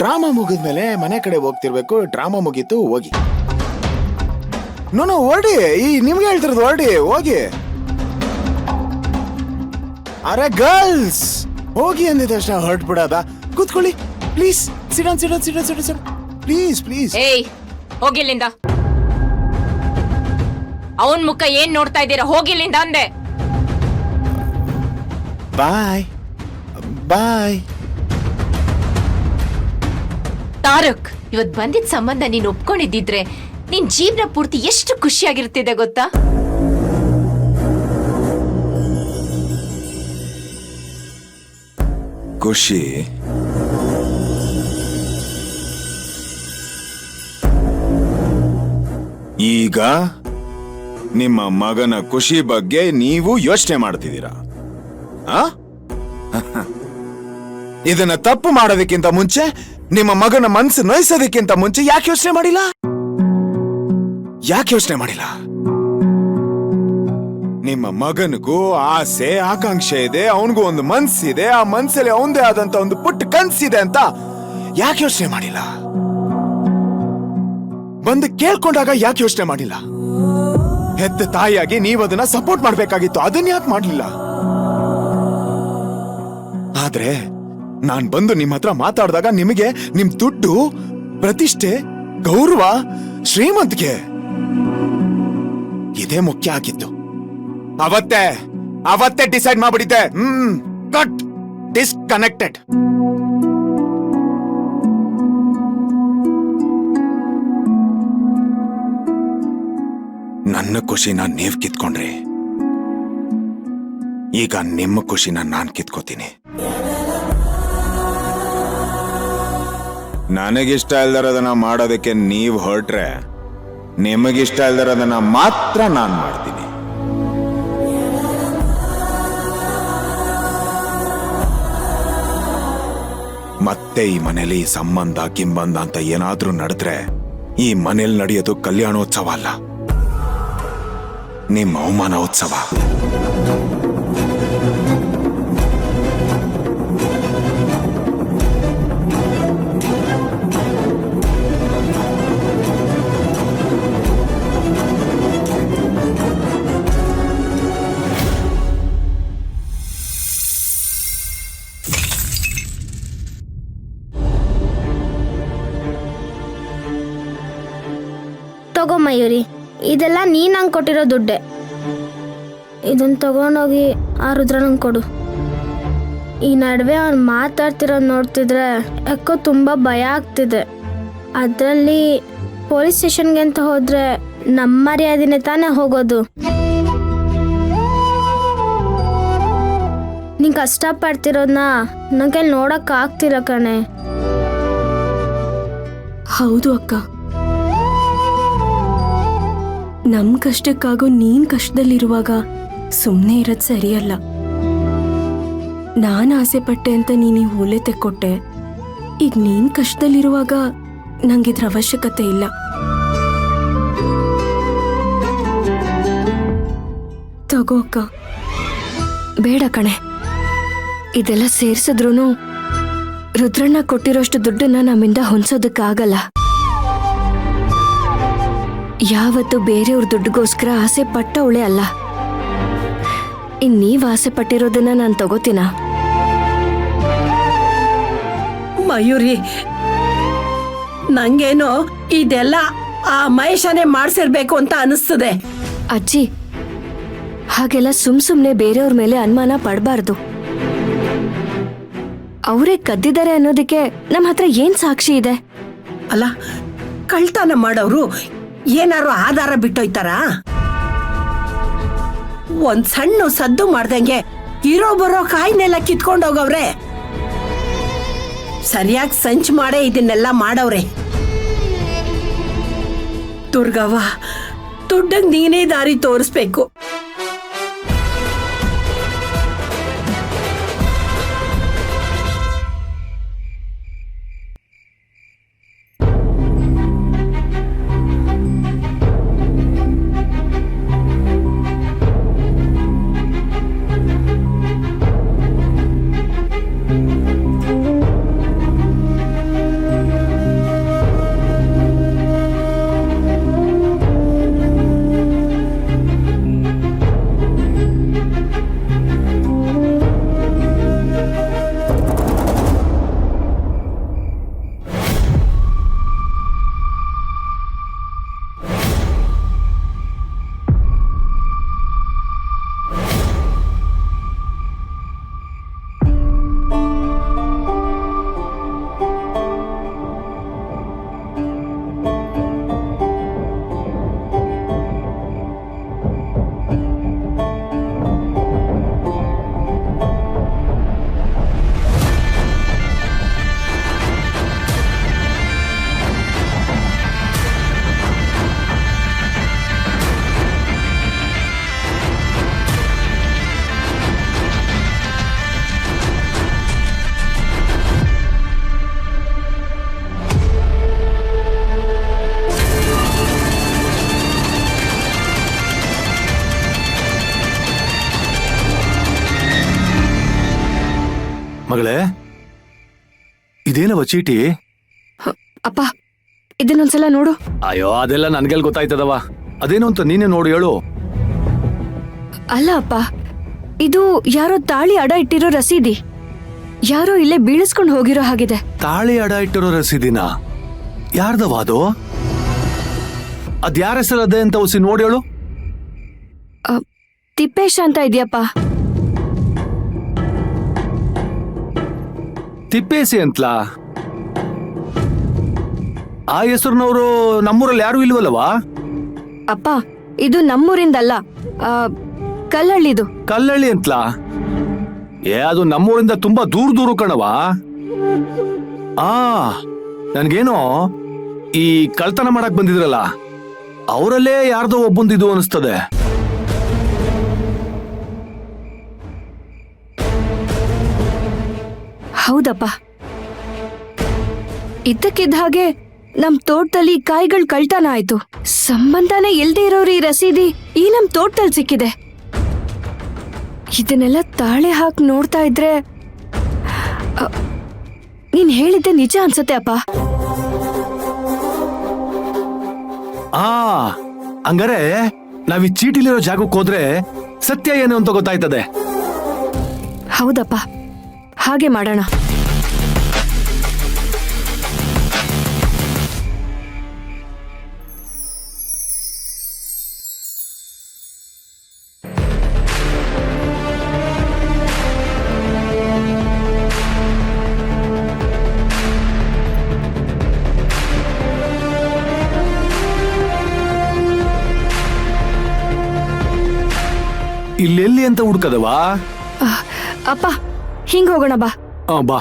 Drama ಮುಗಿದ್ಮೇಲೆ ಮನೆ ಕಡೆ ಹೋಗ್ತಿರ್ಬೇಕು. ಡ್ರಾಮಾ ಮುಗೀತು, ಹೋಗಿ. ನೋನು ಹೊರಡಿ, ಈ ನಿಮ್ಗೆ ಹೇಳ್ತಿರೋದು, ಹೊರಡಿ, ಹೋಗಿ. ಅರೆ ಗರ್ಲ್ಸ್, ಹೋಗಿ ಅಂದಿದ ತಕ್ಷಣ ಹೊರಟ್ಬಿಡದ? ಕೂತ್ಕೊಳ್ಳಿ ಪ್ಲೀಸ್. ಸಿಡನ್ ಸಿಡನ್ ಸಿಡನ್ ಸಿಡನ್ ಸಿಡನ್ please please. ಏಯ್, ಹೋಗಿಲ್ಲಿಂದ. ಅವನ್ ಮುಖ ಏನ್ ನೋಡ್ತಾ ಇದ್ದೀರಾ? ಹೋಗಿಲ್ಲಿಂದ ಅಂದೆ. ಬಾಯ್ ಬಾಯ್. ತಾರಕ್, ಇವತ್ ಬಂದಿದ್ ಸಂಬಂಧ ನೀನ್ ಒಪ್ಕೊಂಡಿದ್ದಿದ್ರೆ ನಿನ್ ಜೀವನ ಪೂರ್ತಿ ಎಷ್ಟು ಖುಷಿಯಾಗಿರ್ತಿದೆ ಗೊತ್ತಾ? ಖುಷಿ? ಈಗ ನಿಮ್ಮ ಮಗನ ಖುಷಿ ಬಗ್ಗೆ ನೀವು ಯೋಚನೆ ಮಾಡ್ತಿದ್ದೀರಾ? ಇದನ್ನ ತಪ್ಪು ಮಾಡೋದಕ್ಕಿಂತ ಮುಂಚೆ, ನಿಮ್ಮ ಮಗನ ಮನಸ್ಸು ನೋಯಿಸೋದಕ್ಕಿಂತ ಮುಂಚೆ ಯಾಕೆ ಯೋಚನೆ ಮಾಡಿಲ್ಲ? ಯಾಕೆ ಯೋಚನೆ ಮಾಡಿಲ್ಲ? ನಿಮ್ಮ ಮಗನಿಗೂ ಆಸೆ ಆಕಾಂಕ್ಷೆ ಇದೆ, ಅವನಿಗೂ ಒಂದು ಮನ್ಸಿದೆ, ಆ ಮನ್ಸಲ್ಲಿ ಅವನದೇ ಆದಂತ ಒಂದು ಪುಟ್ಟ ಕನ್ಸಿದೆ ಅಂತ ಯಾಕೆ ಯೋಚನೆ ಮಾಡಿಲ್ಲ? ಬಂದು ಕೇಳ್ಕೊಂಡಾಗ ಯಾಕೆ ಯೋಚನೆ ಮಾಡಿಲ್ಲ? ಹೆತ್ತ ತಾಯಿಯಾಗಿ ನೀವು ಅದನ್ನ ಸಪೋರ್ಟ್ ಮಾಡ್ಬೇಕಾಗಿತ್ತು, ಅದನ್ನ ಯಾಕೆ ಮಾಡ್ಲಿಲ್ಲ? ಆದ್ರೆ ನಾನ್ ಬಂದು ನಿಮ್ಮ ಹತ್ರ ಮಾತಾಡಿದಾಗ ನಿಮಗೆ ನಿಮ್ ದುಡ್ಡು, ಪ್ರತಿಷ್ಠೆ, ಗೌರವ, ಶ್ರೀಮಂತಿಕೆ ಇದೇ ಮುಖ್ಯ ಆಗಿತ್ತು. ಅವತ್ತೇ ಡಿಸೈಡ್ ಮಾಡ್ಬಿಟ್ಟಿದ್ದೆ. Cut, disconnected. ನನ್ನ ಖುಷಿನ ನೀವ್ ಕಿತ್ಕೊಂಡ್ರಿ, ಈಗ ನಿಮ್ಮ ಖುಷಿನ ನಾನ್ ಕಿತ್ಕೋತೀನಿ. ನನಗಿಷ್ಟ ಇಲ್ದಿರೋದನ್ನ ಮಾಡೋದಕ್ಕೆ ನೀವ್ ಹೊರಟ್ರೆ, ನಿಮಗಿಷ್ಟ ಇಲ್ದಿರೋದನ್ನ ಮಾತ್ರ ನಾನ್ ಮಾಡ್ತೀನಿ. ಮತ್ತೆ ಈ ಮನೇಲಿ ಸಂಬಂಧ ಕಿಂಬಂಧ ಅಂತ ಏನಾದ್ರೂ ನಡೆದ್ರೆ, ಈ ಮನೇಲಿ ನಡೆಯೋದು ಕಲ್ಯಾಣೋತ್ಸವ ಅಲ್ಲ, ನಿಮ್ಮ ಅವಮಾನೋತ್ಸವ. ತಗೋ ಮಯೂರಿ, ಇದೆಲ್ಲ ನೀನ್ ನಂಗೆ ಕೊಟ್ಟಿರೋ ದುಡ್ಡೆ. ಇದನ್ನ ತಗೊಂಡೋಗಿ ಆ ರುದ್ರನಂಗೆ ಕೊಡು. ಈ ನಡುವೆ ಅವ್ನು ಮಾತಾಡ್ತಿರೋದು ನೋಡ್ತಿದ್ರೆ ಯಾಕೋ ತುಂಬ ಭಯ ಆಗ್ತಿದೆ. ಅದರಲ್ಲಿ ಪೊಲೀಸ್ ಸ್ಟೇಷನ್ಗೆ ಅಂತ ಹೋದ್ರೆ ನಮ್ಮ ಮರ್ಯಾದೆನೇ ತಾನೇ ಹೋಗೋದು. ನೀನು ಕಷ್ಟಪಡ್ತಿರೋದನ್ನ ನಂಗೆ ನೋಡೋಕೆ ಆಗ್ತಿಲ್ಲ ಕಣೆ. ಹೌದು ಅಕ್ಕ, ನಮ್ ಕಷ್ಟಕ್ಕಾಗೋ ನೀನ್ ಕಷ್ಟದಲ್ಲಿರುವಾಗ ಸುಮ್ಮನೆ ಇರೋದು ಸರಿಯಲ್ಲ. ನಾನು ಆಸೆ ಪಟ್ಟೆ ಅಂತ ನೀನು ಈ ಓಲೆ ತೆಕ್ಕೊಟ್ಟೆ. ಈಗ ನೀನ್ ಕಷ್ಟದಲ್ಲಿರುವಾಗ ನಂಗಿದ್ರ ಅವಶ್ಯಕತೆ ಇಲ್ಲ. ತಗೋ ಅಕ್ಕ. ಬೇಡ ಕಣೆ, ಇದೆಲ್ಲ ಸೇರ್ಸಿದ್ರೂ ರುದ್ರಣ್ಣ ಕೊಟ್ಟಿರೋಷ್ಟು ದುಡ್ಡನ್ನ ನಮ್ಮಿಂದ ಹೊಂದ್ಸೋದಕ್ಕಾಗಲ್ಲ. ಯಾವತ್ತು ಬೇರೆಯವ್ರ ದುಡ್ಡುಗೋಸ್ಕರ ಆಸೆ ಪಟ್ಟವಳೆ ಅಲ್ಲ. ನೀವ್ ಆಸೆ ಪಟ್ಟಿರೋದನ್ನ ನಾನು ತಗೋತೀನ? ಮಯೂರಿ, ನಂಗೇನೋ ಇದೆಲ್ಲ ಆ ಮಹೇಶನೇ ಮಾಡ್ಸಿರ್ಬೇಕು ಅಂತ ಅನಿಸ್ತದೆ. ಅಜ್ಜಿ, ಹಾಗೆಲ್ಲ ಸುಮ್ನೆ ಬೇರೆಯವ್ರ ಮೇಲೆ ಅನುಮಾನ ಪಡಬಾರ್ದು. ಅವರೇ ಕದ್ದಿದ್ದಾರೆ ಅನ್ನೋದಕ್ಕೆ ನಮ್ಮ ಹತ್ರ ಏನ್ ಸಾಕ್ಷಿ ಇದೆ? ಅಲ್ಲ, ಕಳ್ತನ ಮಾಡೋರು ಏನಾರು ಆಧಾರ ಬಿಟ್ಟೋಯ್ತಾರ? ಒಂದ್ ಸಣ್ಣ ಸದ್ದು ಮಾಡ್ದಂಗೆ ಇರೋ ಬರೋ ಕಾಯಿನೆಲ್ಲ ಕಿತ್ಕೊಂಡೋಗವ್ರೆ. ಸರಿಯಾಗಿ ಸಂಚು ಮಾಡೇ ಇದನ್ನೆಲ್ಲ ಮಾಡವ್ರೆ. ದುರ್ಗವ್ವ, ದುಡ್ಡಂಗ್ ನೀನೇ ದಾರಿ ತೋರಿಸ್ಬೇಕು. ಮಗಳೇ, ಇದೇನವ ಚೀಟಿ? ಅಪ್ಪ ಇದನ್ನೊಂದ್ಸಲ ನೋಡು. ಅಯ್ಯೋ, ಅದೆಲ್ಲ ನನ್ಗೆಲ್ ಗೊತ್ತಾಯ್ತದವ. ಅದೇನು ಅಂತ ನೀನೇ ನೋಡಿ ಹೇಳು. ಅಲ್ಲ ಅಪ್ಪ, ಇದು ಯಾರೋ ತಾಳಿ ಅಡ ಇಟ್ಟಿರೋ ರಸೀದಿ. ಯಾರೋ ಇಲ್ಲೇ ಬೀಳಿಸ್ಕೊಂಡು ಹೋಗಿರೋ ಹಾಗಿದೆ. ತಾಳಿ ಅಡ ಇಟ್ಟಿರೋ ರಸೀದಿನ? ಯಾರ್ದವ ಅದು? ಅದ್ಯಾರ ಹೆಸರದೆ ಅಂತ ಉಸಿ ನೋಡಿ ಹೇಳು. ತಿಪ್ಪೇಶ ಅಂತ ಇದೆಯಪ್ಪ. ತಿಪ್ಪೇಸಿ ಅಂತಲಾ? ಆ ಹೆಸರಿನವರು ನಮ್ಮೂರಲ್ಲಿ ಯಾರು ಇಲ್ವಲ್ಲವಾ? ಅಪ್ಪ ಇದು ನಮ್ಮೂರಿಂದಲ್ಲ, ಕಲ್ಲಳ್ಳಿದು. ಕಲ್ಲಳ್ಳಿ ಅಂತಲಾ? ಅದು ನಮ್ಮೂರಿಂದ ತುಂಬಾ ದೂರ ಕಣವ. ನನ್ಗೇನೋ ಈ ಕಳ್ತನ ಮಾಡಕ್ ಬಂದಿದ್ರಲ್ಲ ಅವರಲ್ಲೇ ಯಾರ್ದೋ ಒಬ್ಬಂದಿದು ಅನಿಸ್ತದೆ. ಹೌದಪ್ಪ, ಇದ್ದಕ್ಕಿದ್ದ ಹಾಗೆ ನಮ್ ತೋಟದಲ್ಲಿ ಕಾಯಿಗಳು ಕಳ್ತನ ಆಯ್ತು. ಸಂಬಂಧನೇ ಇಲ್ದೇ ಇರೋರು ಈ ರಸೀದಿ ಈ ನಮ್ ತೋಟದಲ್ಲಿ ಸಿಕ್ಕಿದೆ. ಇದನ್ನೆಲ್ಲ ತಾಳೆ ಹಾಕಿ ನೋಡ್ತಾ ಇದ್ರೆ ನೀನ್ ಹೇಳಿದ್ದೆ ನಿಜ ಅನ್ಸತ್ತೆ ಅಪ್ಪ. ಹಂಗಾರೆ ನಾವ್ ಈ ಚೀಟಿಲಿರೋ ಜಾಗಕ್ಕೆ ಹೋದ್ರೆ ಸತ್ಯ ಏನು ಅಂತ ಗೊತ್ತಾಯ್ತದೆ. ಹೌದಪ್ಪ, ಹಾಗೆ ಮಾಡೋಣ. ಇಲ್ಲೆಲ್ಲಿ ಅಂತ ಹುಡ್ಕದವಾ? ಅಪ್ಪ ಹಿಂಗ್ ಹೋಗೋಣ ಬಾ. ಬಾ.